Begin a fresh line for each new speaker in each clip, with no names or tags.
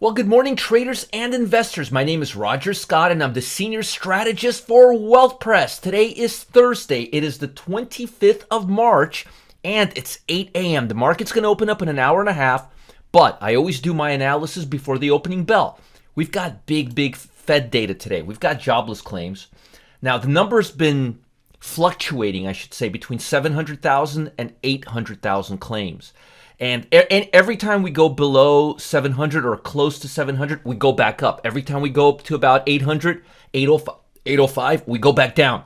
Well, good morning, traders and investors. My name is Roger Scott, and I'm the senior strategist for Wealth Press. Today is Thursday. It is the 25th of March, and it's 8 a.m. The market's going to open up in an hour and a half, but I always do my analysis before the opening bell. We've got big Fed data today. We've got jobless claims. Now, the number's been fluctuating, I should say, between 700,000 and 800,000 claims. And every time we go below 700 or close to 700, we go back up. Every time we go up to about 800, 805, we go back down.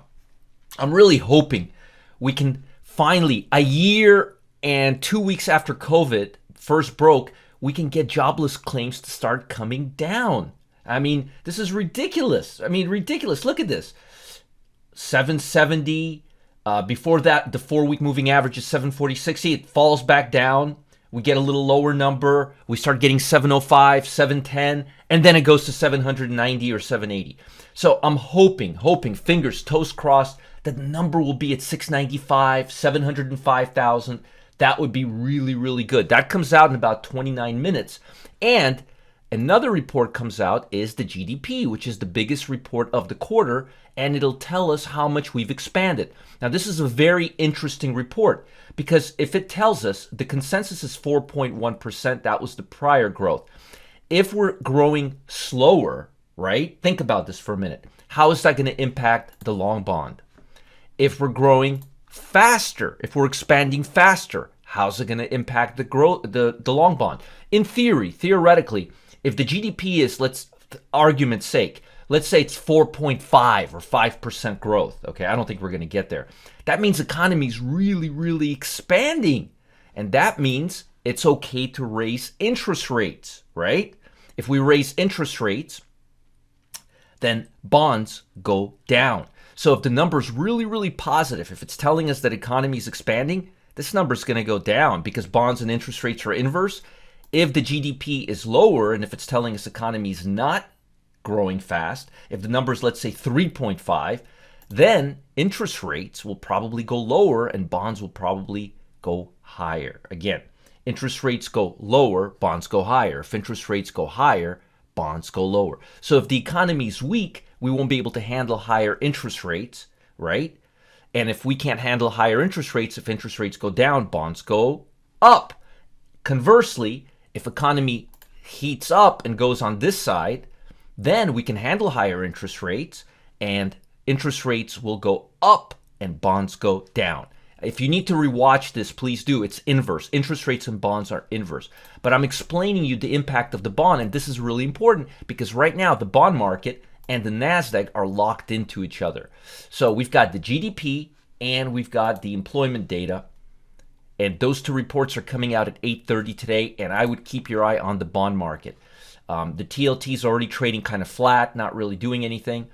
I'm really hoping we can finally, a year and 2 weeks after COVID first broke, we can get jobless claims to start coming down. I mean, this is ridiculous. Ridiculous. Look at this. 770. Before that, the 4-week moving average is 746. See, it falls back down. We get a little lower number. We start getting 705, 710, and then it goes to 790 or 780. So I'm hoping, fingers, toes crossed, that the number will be at 695, 705,000. That would be really good. That comes out in about 29 minutes. And another report comes out is the GDP, which is the biggest report of the quarter, and it'll tell us how much we've expanded. Now, this is a very interesting report because if it tells us the consensus is 4.1%, that was the prior growth. If we're growing slower, right? Think about this for a minute. How is that going to impact the long bond? If we're growing faster, if we're expanding faster, how's it going to impact the long bond? In theory, theoretically, if the GDP is, argument's sake, let's say it's 4.5 or 5% growth. Okay, I don't think we're going to get there. That means the economy's really expanding. And that means it's okay to raise interest rates, right? If we raise interest rates, then bonds go down. So if the number's really positive, if it's telling us that economy is expanding, this number's going to go down because bonds and interest rates are inverse. If the GDP is lower and if it's telling us economy is not growing fast, if the number is, let's say, 3.5, then interest rates will probably go lower and bonds will probably go higher. Again, interest rates go lower, bonds go higher. If interest rates go higher, bonds go lower. So if the economy is weak, we won't be able to handle higher interest rates, right? And if we can't handle higher interest rates, if interest rates go down, bonds go up. Conversely, if economy heats up and goes on this side, then we can handle higher interest rates and interest rates will go up and bonds go down. If you need to rewatch this, please do. It's inverse. Interest rates and bonds are inverse. But I'm explaining you the impact of the bond, and this is really important because right now the bond market and the NASDAQ are locked into each other. So we've got the GDP and we've got the employment data. And those two reports are coming out at 8:30 today, and I would keep your eye on the bond market. The TLT is already trading kind of flat, not really doing anything.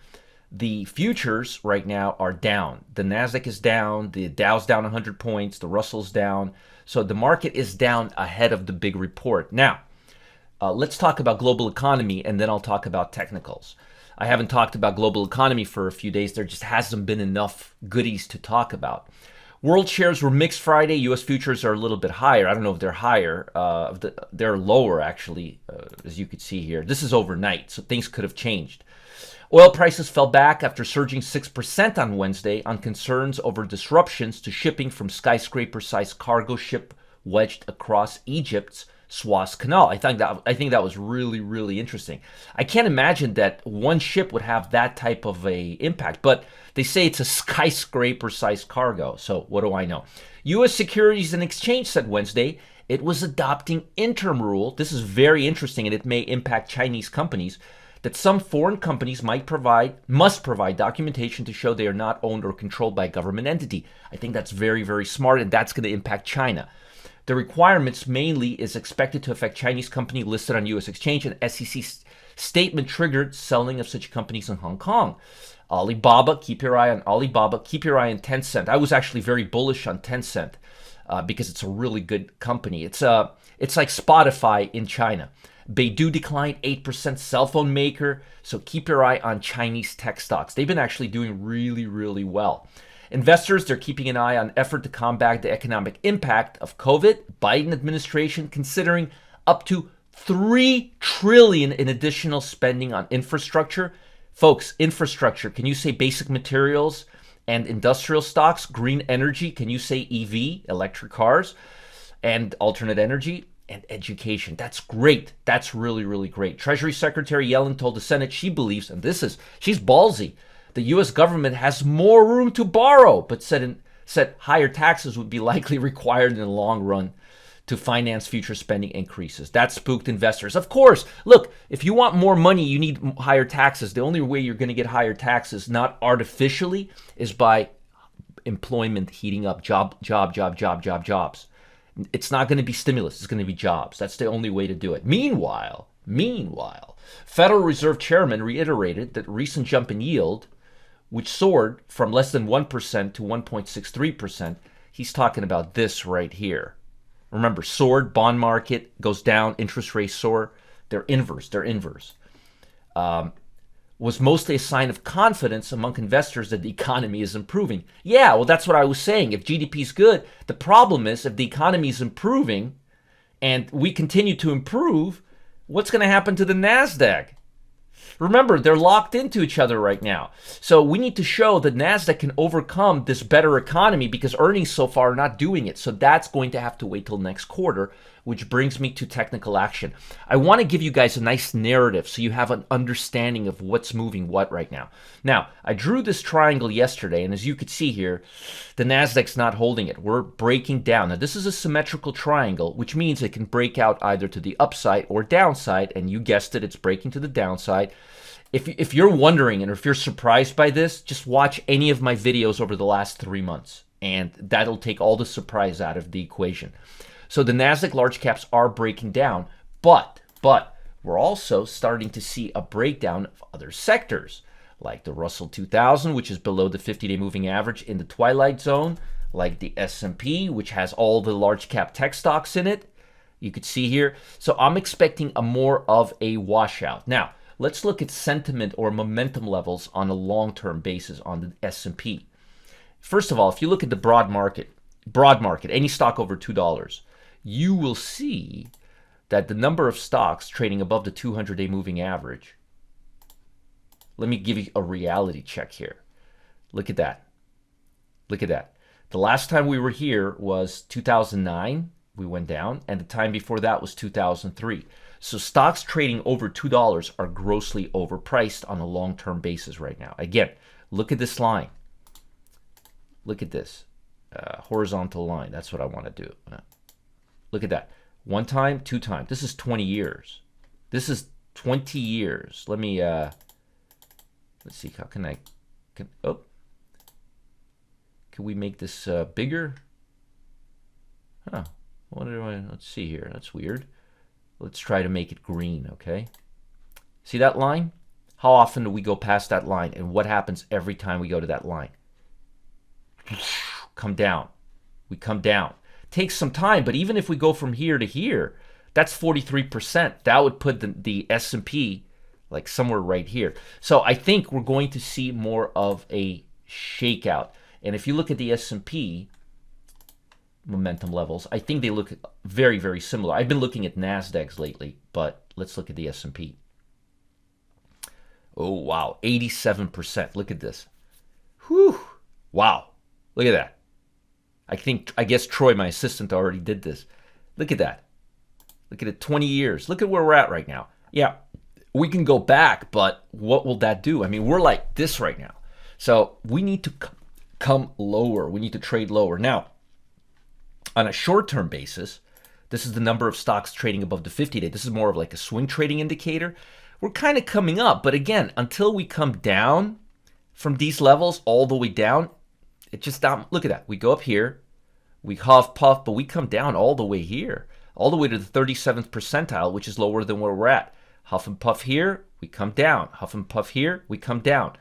The futures right now are down. The NASDAQ is down, the Dow's down 100 points, the Russell's down. So the market is down ahead of the big report. Now, let's talk about global economy, and then I'll talk about technicals. I haven't talked about global economy for a few days. There just hasn't been enough goodies to talk about. World shares were mixed Friday. U.S. futures are a little bit higher. I don't know if they're higher. They're lower, actually, as you could see here. This is overnight, so things could have changed. Oil prices fell back after surging 6% on Wednesday on concerns over disruptions to shipping from skyscraper-sized cargo ship wedged across Egypt's Suez Canal. I think that was really interesting. I can't imagine that one ship would have that type of a impact, but they say it's a skyscraper-sized cargo, so what do I know? U.S. Securities and Exchange said Wednesday it was adopting interim rule. This is very interesting, and it may impact Chinese companies, that some foreign companies must provide documentation to show they are not owned or controlled by a government entity. I think that's very smart, and that's going to impact China. The requirements mainly is expected to affect Chinese company listed on U.S. exchange, and SEC statement triggered selling of such companies in Hong Kong. Alibaba, keep your eye on Alibaba. Keep your eye on Tencent. I was actually very bullish on Tencent because it's a really good company. It's like Spotify in China. Baidu declined 8%, cell phone maker. So keep your eye on Chinese tech stocks. They've been actually doing really well. Investors, they're keeping an eye on effort to combat the economic impact of COVID. Biden administration considering up to $3 trillion in additional spending on infrastructure. Folks, infrastructure, can you say basic materials and industrial stocks, green energy, can you say EV, electric cars, and alternate energy, and education? That's great. That's really, really great. Treasury Secretary Yellen told the Senate she believes, and she's ballsy, the U.S. government has more room to borrow, but said higher taxes would be likely required in the long run to finance future spending increases. That spooked investors. Of course, look, if you want more money, you need higher taxes. The only way you're going to get higher taxes, not artificially, is by employment heating up, jobs. It's not going to be stimulus. It's going to be jobs. That's the only way to do it. Meanwhile, Federal Reserve Chairman reiterated that recent jump in yield, which soared from less than 1% to 1.63%, he's talking about this right here. Remember, soared, bond market goes down, interest rates soar. They're inverse. Was mostly a sign of confidence among investors that the economy is improving. Yeah, well, that's what I was saying. If GDP is good, the problem is if the economy is improving and we continue to improve, what's going to happen to the NASDAQ? Remember, they're locked into each other right now. So we need to show that NASDAQ can overcome this better economy because earnings so far are not doing it. So that's going to have to wait till next quarter, which brings me to technical action. I want to give you guys a nice narrative so you have an understanding of what's moving what right now. Now, I drew this triangle yesterday, and as you could see here, the NASDAQ's not holding it. We're breaking down. Now, this is a symmetrical triangle, which means it can break out either to the upside or downside, and you guessed it, it's breaking to the downside. If you're wondering and if you're surprised by this, just watch any of my videos over the last 3 months, and that'll take all the surprise out of the equation. So the NASDAQ large caps are breaking down, but we're also starting to see a breakdown of other sectors, like the Russell 2000, which is below the 50-day moving average in the twilight zone, like the S&P, which has all the large cap tech stocks in it. You could see here. So I'm expecting a more of a washout. Now, let's look at sentiment or momentum levels on a long-term basis on the S&P. First of all, if you look at the broad market, any stock over $2, you will see that the number of stocks trading above the 200-day moving average. Let me give you a reality check here. Look at that. Look at that. The last time we were here was 2009. We went down, and the time before that was 2003. So stocks trading over $2 are grossly overpriced on a long-term basis right now. Again, look at this line. Look at this horizontal line. That's what I want to do. Look at that. One time, two times. This is 20 years. This is 20 years. Let me, let's see. How can can we make this bigger? Huh. Let's see here. That's weird. Let's try to make it green, okay? See that line? How often do we go past that line? And what happens every time we go to that line? Come down. We come down. Takes some time, but even if we go from here to here, that's 43%. That would put the S&P like somewhere right here. So I think we're going to see more of a shakeout. And if you look at the S&P momentum levels, I think they look very, very similar. I've been looking at NASDAQs lately, but let's look at the S&P. Oh, wow, 87%. Look at this. Whew. Wow. Look at that. I guess Troy, my assistant, already did this. Look at that. Look at it, 20 years. Look at where we're at right now. Yeah, we can go back, but what will that do? I mean, we're like this right now. So we need to come lower. We need to trade lower. Now, on a short-term basis, this is the number of stocks trading above the 50-day. This is more of like a swing trading indicator. We're kind of coming up, but again, until we come down from these levels all the way down, it just down. Look at that. We go up here, we huff, puff, but we come down all the way here, all the way to the 37th percentile, which is lower than where we're at. Huff and puff here, we come down. Huff and puff here, we come down.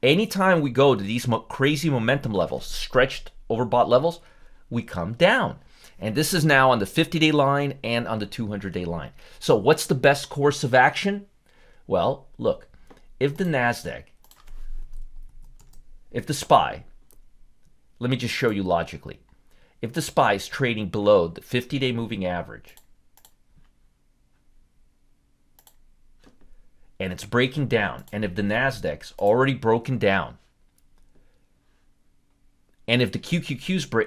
Anytime we go to these crazy momentum levels, stretched overbought levels, we come down. And this is now on the 50-day line and on the 200-day line. So what's the best course of action? Well, look, if the NASDAQ, if the SPY, let me just show you logically. If the SPY is trading below the 50-day moving average, and it's breaking down, and if the Nasdaq's already broken down, and if the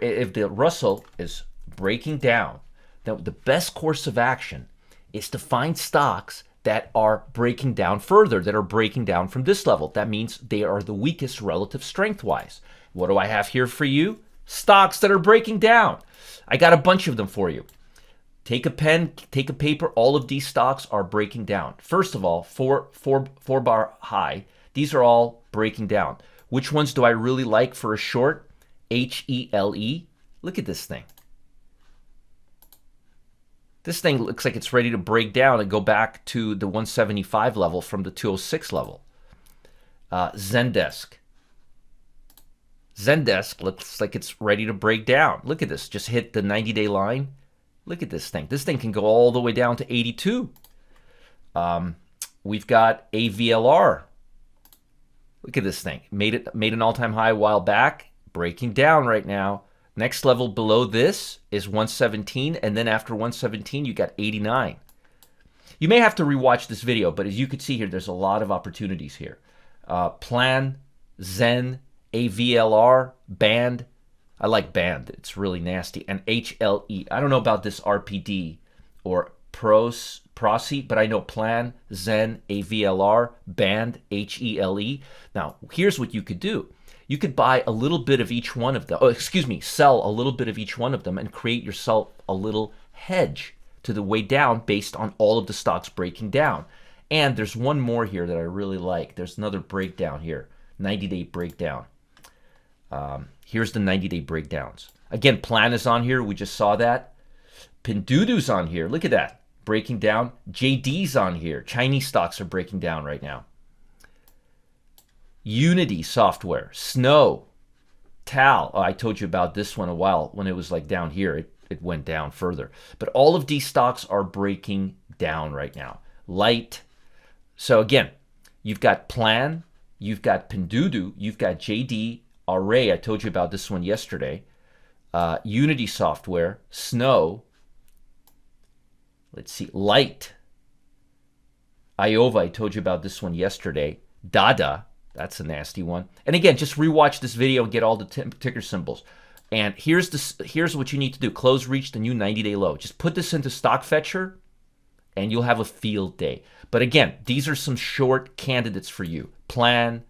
if the Russell is breaking down, then the best course of action is to find stocks that are breaking down further, that are breaking down from this level. That means they are the weakest relative strength-wise. What do I have here for you? Stocks that are breaking down. I got a bunch of them for you. Take a pen, take a paper. All of these stocks are breaking down. First of all, four bar high. These are all breaking down. Which ones do I really like for a short? HELE. Look at this thing. This thing looks like it's ready to break down and go back to the 175 level from the 206 level. Zendesk. Zendesk looks like it's ready to break down. Look at this. Just hit the 90-day line. Look at this thing. This thing can go all the way down to 82. We've got AVLR. Look at this thing. Made an all-time high a while back. Breaking down right now. Next level below this is 117, and then after 117, you got 89. You may have to rewatch this video, but as you can see here, there's a lot of opportunities here. Plan, Zen, AVLR, Band. I like Band. It's really nasty. And HLE. I don't know about this RPD or Prosi, but I know Plan, Zen, AVLR, Band, HELE. Now, here's what you could do. You could buy a little bit of each one of them. Oh, excuse me, sell a little bit of each one of them and create yourself a little hedge to the way down based on all of the stocks breaking down. And there's one more here that I really like. There's another breakdown here, 90-day breakdown. Here's the 90-day breakdowns. Again, Plan is on here. We just saw that. Pinduoduo's on here. Look at that. Breaking down. JD's on here. Chinese stocks are breaking down right now. Unity Software, Snow, Tal. Oh, I told you about this one a while when it was like down here. It went down further. But all of these stocks are breaking down right now. Light. So again, you've got Plan, you've got Pinduoduo, you've got JD, Array. I told you about this one yesterday. Unity Software, Snow. Let's see, Light. Iova. I told you about this one yesterday. Dada. That's a nasty one. And again, just rewatch this video and get all the ticker symbols. And here's what you need to do. Close reach the new 90-day low. Just put this into Stock Fetcher, and you'll have a field day. But again, these are some short candidates for you. Plan,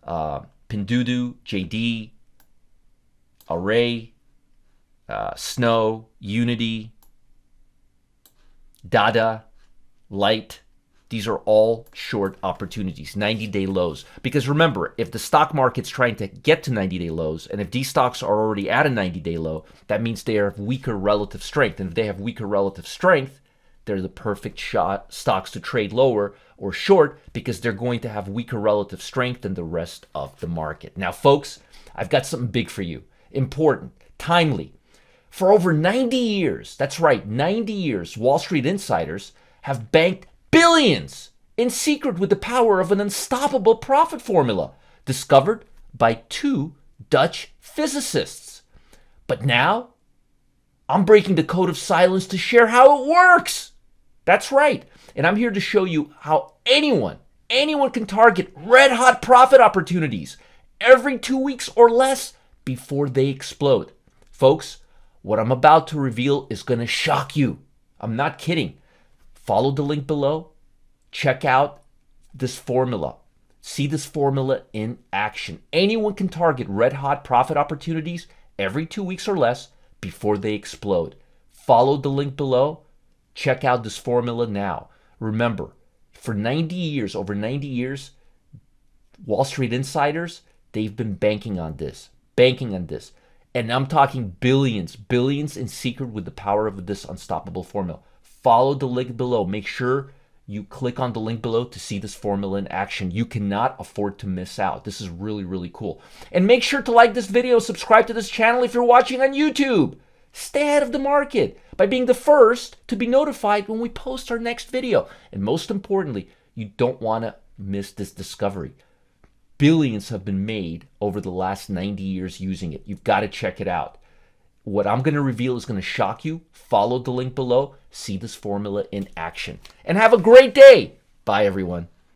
Pinduoduo, JD, Array, Snow, Unity, Dada, Light. These are all short opportunities, 90-day lows. Because remember, if the stock market's trying to get to 90-day lows, and if these stocks are already at a 90-day low, that means they have weaker relative strength. And if they have weaker relative strength, they're the perfect stocks to trade lower or short because they're going to have weaker relative strength than the rest of the market. Now, folks, I've got something big for you. Important, timely. For over 90 years, that's right, 90 years, Wall Street insiders have banked billions in secret with the power of an unstoppable profit formula discovered by two Dutch physicists. But now, I'm breaking the code of silence to share how it works. That's right. And I'm here to show you how anyone can target red-hot profit opportunities every 2 weeks or less before they explode. Folks, what I'm about to reveal is going to shock you. I'm not kidding. Follow the link below. Check out this formula. See this formula in action. Anyone can target red-hot profit opportunities every 2 weeks or less before they explode. Follow the link below. Check out this formula now. Remember, for 90 years, over 90 years, Wall Street insiders, they've been banking on this. And I'm talking billions in secret with the power of this unstoppable formula. Follow the link below. Make sure you click on the link below to see this formula in action. You cannot afford to miss out. This is really, really cool. And make sure to like this video, subscribe to this channel if you're watching on YouTube. Stay ahead of the market by being the first to be notified when we post our next video. And most importantly, you don't want to miss this discovery. Billions have been made over the last 90 years using it. You've got to check it out. What I'm going to reveal is going to shock you. Follow the link below. See this formula in action. And have a great day. Bye, everyone.